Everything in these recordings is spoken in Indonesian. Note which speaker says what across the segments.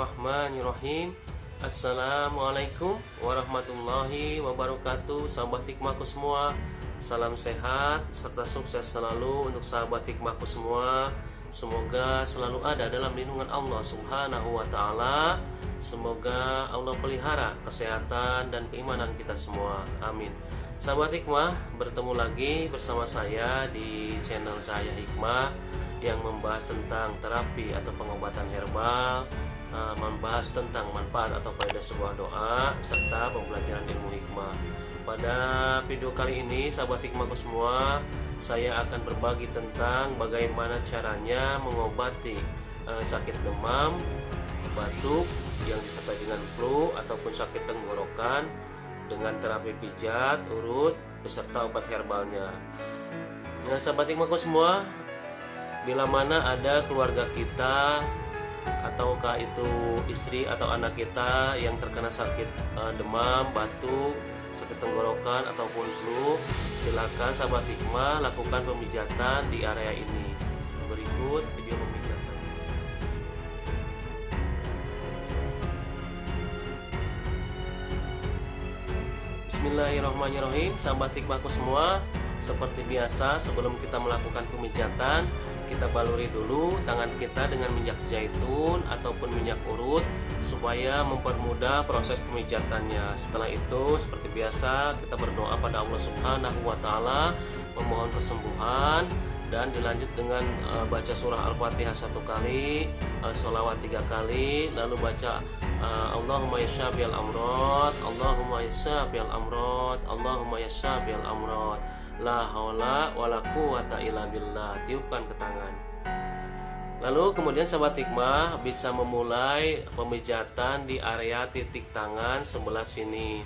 Speaker 1: Bismillahirrahmanirrahim. Assalamualaikum warahmatullahi wabarakatuh. Sahabat hikmahku semua, salam sehat serta sukses selalu untuk sahabat hikmahku semua. Semoga selalu ada dalam lindungan Allah Subhanahu wa ta'ala. Semoga Allah pelihara kesehatan dan keimanan kita semua. Amin. Sahabat hikmah, bertemu lagi bersama saya di channel saya Hikmah yang membahas tentang terapi atau pengobatan herbal, membahas tentang manfaat atau faedah sebuah doa, serta pembelajaran ilmu hikmah. Pada video kali ini, sahabat hikmahku semua, saya akan berbagi tentang bagaimana caranya mengobati sakit demam, batuk yang disertai dengan flu ataupun sakit tenggorokan dengan terapi pijat, urut, beserta obat herbalnya. Nah, sahabat hikmahku semua, bila mana ada keluarga kita ataukah itu istri atau anak kita yang terkena sakit demam, batuk, sakit tenggorokan ataupun flu, silakan sahabat hikmah lakukan pemijatan di area ini. Berikut video pemijatan. Bismillahirrahmanirrahim. Sahabat hikmahku semua, seperti biasa sebelum kita melakukan pemijatan, kita baluri dulu tangan kita dengan minyak zaitun ataupun minyak urut supaya mempermudah proses pemijatannya. Setelah itu, seperti biasa, kita berdoa pada Allah Subhanahu wa ta'ala, memohon kesembuhan, dan dilanjut dengan baca surah Al-Fatihah 1 kali, sholawat 3 kali, lalu baca Allahumma yasyafi'al amrod, Allahumma yasyafi'al amrod, Allahumma yasyafi'al amrod, la haula wala quwata illa billah. Tiupkan ke tangan. Lalu kemudian sahabat hikmah bisa memulai pemijatan di area titik tangan sebelah sini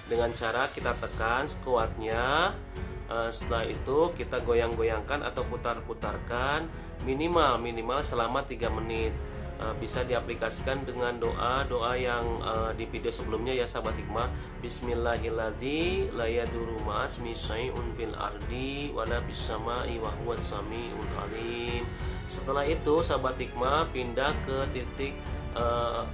Speaker 1: dengan cara kita tekan sekuatnya. Setelah itu kita goyang-goyangkan atau putar-putarkan minimal selama 3 menit. Bisa diaplikasikan dengan doa yang di video sebelumnya ya sahabat hikmah. Bismillahirrahmanirrahim, la yadurru ma'asmi syai'un fil ardi wala bis sama'i wa huwas sami'ul alim. Setelah itu sahabat hikmah pindah ke titik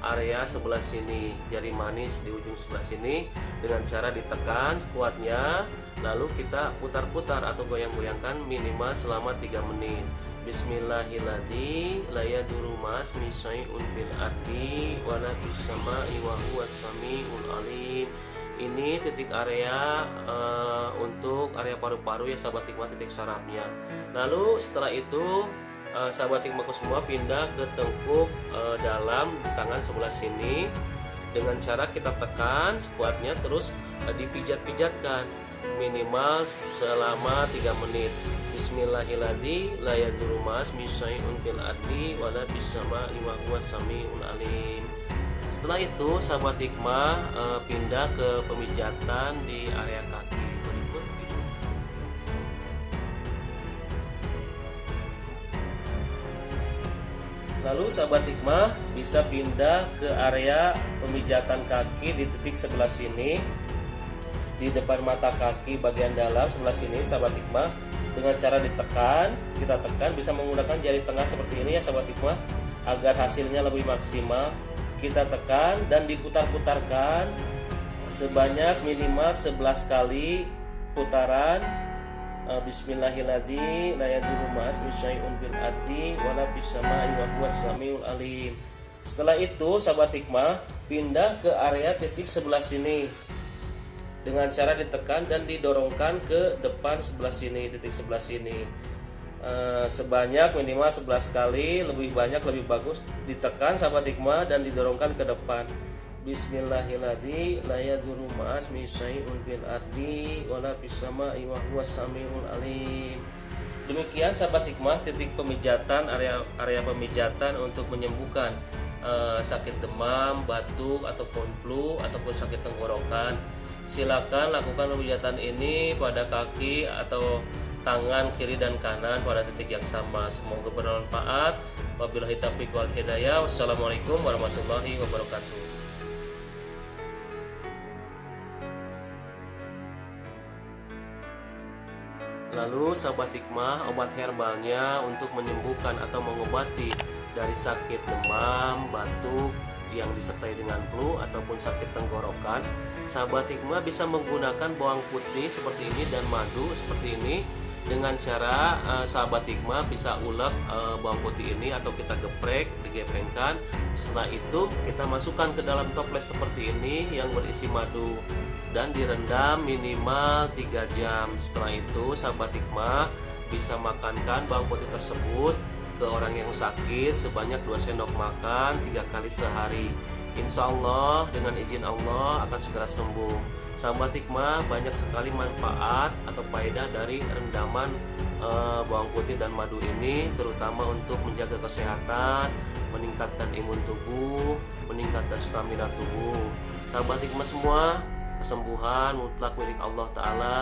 Speaker 1: area sebelah sini, jari manis di ujung sebelah sini, dengan cara ditekan sekuatnya, lalu kita putar-putar atau goyang-goyangkan minimal selama 3 menit. Bismillahirrahmanirrahim, la yadurru ma'asmi syai'un fil ardi wala bis sama'i wa huwas sami'ul alim. Ini titik area untuk area paru-paru ya sahabat hikmah, titik sarafnya. Lalu setelah itu sahabat hikmahku semua pindah ke tengkuk dalam tangan sebelah sini dengan cara kita tekan sekuatnya, terus dipijat-pijatkan minimal selama 3 menit. Bismillahirrahmanirrahim, la yadurru ma'asmi syai'un fil ardi wala bis sama'i wa huwas sami'ul alim. Setelah itu sahabat hikmah pindah ke pemijatan di area kaki. Berikut video. Lalu sahabat hikmah bisa pindah ke area pemijatan kaki di titik sebelah sini, di depan mata kaki bagian dalam sebelah sini sahabat hikmah, dengan cara ditekan. Kita tekan, bisa menggunakan jari tengah seperti ini ya sahabat hikmah, agar hasilnya lebih maksimal. Kita tekan dan diputar-putarkan sebanyak minimal 11 kali putaran. Bismillahirrahmanirrahim, la yadurru ma'asmi syai'un fil ardi wala bis sama'i wa huwas sami'ul alim. Setelah itu sahabat hikmah pindah ke area titik sebelah sini dengan cara ditekan dan didorongkan ke depan sebelah sini, titik sebelah sini, sebanyak minimal 11 kali, lebih banyak lebih bagus. Ditekan sahabat hikmah dan didorongkan ke depan. Bismillahirrahmanirrahim, la yadurru ma'asmi syai'un fil ardi wala bis sama'i wa huwas sami'ul alim. Demikian sahabat hikmah titik pemijatan, area pemijatan untuk menyembuhkan sakit demam, batuk ataupun flu ataupun sakit tenggorokan. Silakan lakukan pemijatan ini pada kaki atau tangan kiri dan kanan pada titik yang sama. Semoga bermanfaat. Wabillahi taufiq wal hidayah. Wassalamualaikum warahmatullahi wabarakatuh. Lalu sahabat hikmah, obat herbalnya untuk menyembuhkan atau mengobati dari sakit demam, batuk, yang disertai dengan flu ataupun sakit tenggorokan, sahabat hikmah bisa menggunakan bawang putih seperti ini dan madu seperti ini. Dengan cara sahabat hikmah bisa ulek bawang putih ini atau kita geprek, digepengkan. Setelah itu kita masukkan ke dalam toples seperti ini yang berisi madu dan direndam minimal 3 jam. Setelah itu sahabat hikmah bisa makankan bawang putih tersebut ke orang yang sakit sebanyak 2 sendok makan 3 kali sehari. Insya Allah dengan izin Allah akan segera sembuh. Sahabat hikmah, banyak sekali manfaat atau faedah dari rendaman bawang putih dan madu ini, terutama untuk menjaga kesehatan, meningkatkan imun tubuh, meningkatkan stamina tubuh. Sahabat hikmah semua, kesembuhan mutlak milik Allah Ta'ala.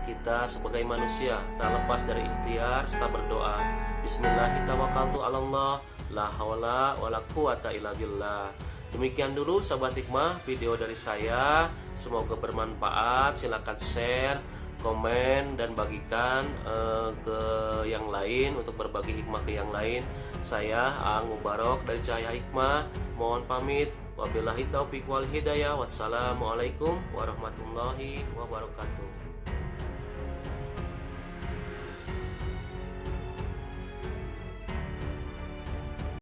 Speaker 1: Kita sebagai manusia tak lepas dari ikhtiar serta berdoa. Bismillahirrahmanirrahim. La haula wala quwata illa billah. Demikian dulu sahabat hikmah video dari saya. Semoga bermanfaat. Silakan share, komen, dan bagikan ke yang lain untuk berbagi hikmah ke yang lain. Saya Aang Mubarok dari Cahaya Hikmah mohon pamit. Wabillahi taufiq wal hidayah. Wassalamualaikum warahmatullahi wabarakatuh.